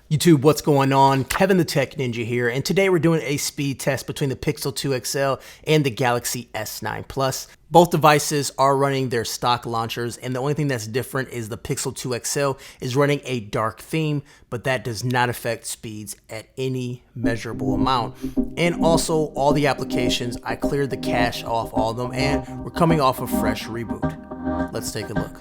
YouTube, what's going on? Kevin the Tech Ninja here, and today we're doing a speed test between the Pixel 2 XL and the Galaxy S9 Plus. Both devices are running their stock launchers, and the only thing that's different is the Pixel 2 XL is running a dark theme, but that does not affect speeds at any measurable amount. And also, all the applications, I cleared the cache off all of them, and we're coming off a fresh reboot. Let's take a look.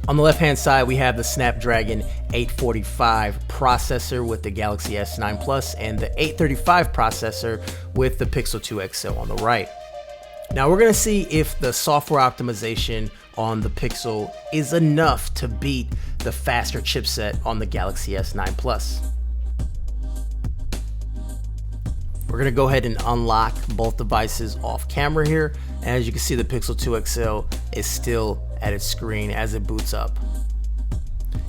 On the left-hand side, we have the Snapdragon 845 processor with the Galaxy S9 Plus and the 835 processor with the Pixel 2 XL on the right. Now we're going to see if the software optimization on the Pixel is enough to beat the faster chipset on the Galaxy S9 Plus. We're going to go ahead and unlock both devices off camera here. And as you can see, the Pixel 2 XL is still at its screen as it boots up.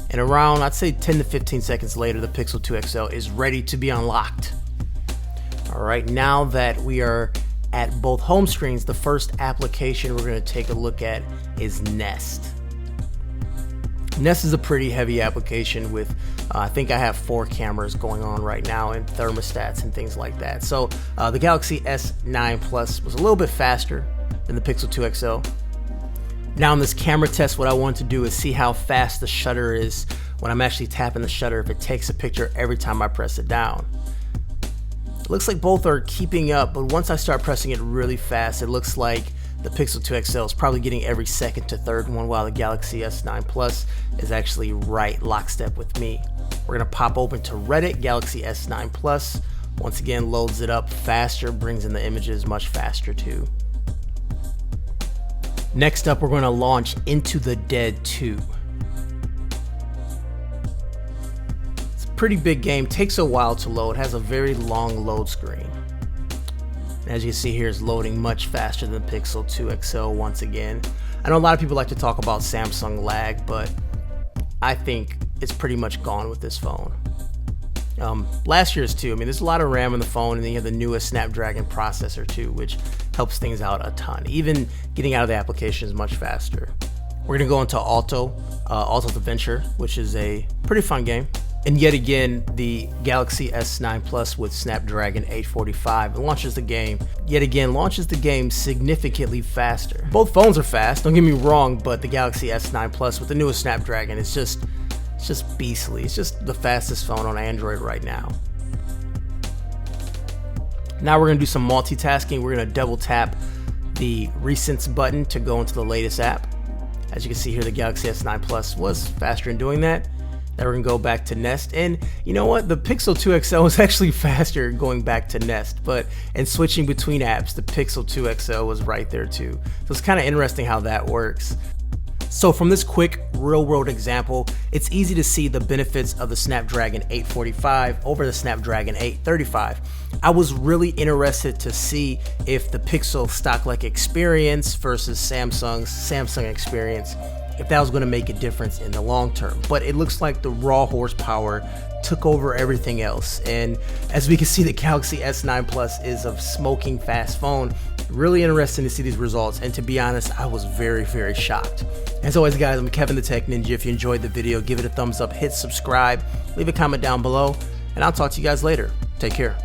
And around, I'd say 10 to 15 seconds later, the Pixel 2 XL is ready to be unlocked. All right, now that we are at both home screens, the first application we're going to take a look at is Nest. Nest is a pretty heavy application with, I think I have 4 cameras going on right now and thermostats and things like that. So the Galaxy S9 Plus was a little bit faster than the Pixel 2 XL. Now in this camera test, what I want to do is see how fast the shutter is when I'm actually tapping the shutter, if it takes a picture every time I press it down. It looks like both are keeping up, but once I start pressing it really fast, it looks like the Pixel 2 XL is probably getting every second to third one, while the Galaxy S9 Plus is actually right lockstep with me. We're gonna pop open to Reddit. Galaxy S9 Plus, once again, loads it up faster, brings in the images much faster too. Next up, we're going to launch Into the Dead 2. It's a pretty big game, takes a while to load, has a very long load screen. And as you can see here, it's loading much faster than the Pixel 2 XL once again. I know a lot of people like to talk about Samsung lag, but I think it's pretty much gone with this phone. Last year's too, I mean, there's a lot of RAM in the phone, and then you have the newest Snapdragon processor too, which helps things out a ton. Even getting out of the application is much faster. We're gonna go into Alto's Adventure, which is a pretty fun game. And yet again, the Galaxy S9 Plus with Snapdragon 845 launches the game significantly faster. Both phones are fast, don't get me wrong, but the Galaxy S9 Plus with the newest Snapdragon, it's just beastly. It's just the fastest phone on Android right now. Now we're gonna do some multitasking. We're gonna double tap the Recents button to go into the latest app. As you can see here, the Galaxy S9 Plus was faster in doing that. Now we're gonna go back to Nest, and you know what? The Pixel 2 XL was actually faster going back to Nest, but in switching between apps, the Pixel 2 XL was right there too. So it's kind of interesting how that works. So from this quick real-world example, it's easy to see the benefits of the Snapdragon 845 over the Snapdragon 835. I was really interested to see if the Pixel stock-like experience versus Samsung's Samsung experience, if that was going to make a difference in the long term. But it looks like the raw horsepower took over everything else. And as we can see, the Galaxy S9 Plus is a smoking fast phone. Really interesting to see these results, and to be honest, I was very, very shocked. As always, guys, I'm Kevin the Tech Ninja. If you enjoyed the video, give it a thumbs up, hit subscribe, leave a comment down below, and I'll talk to you guys later. Take care.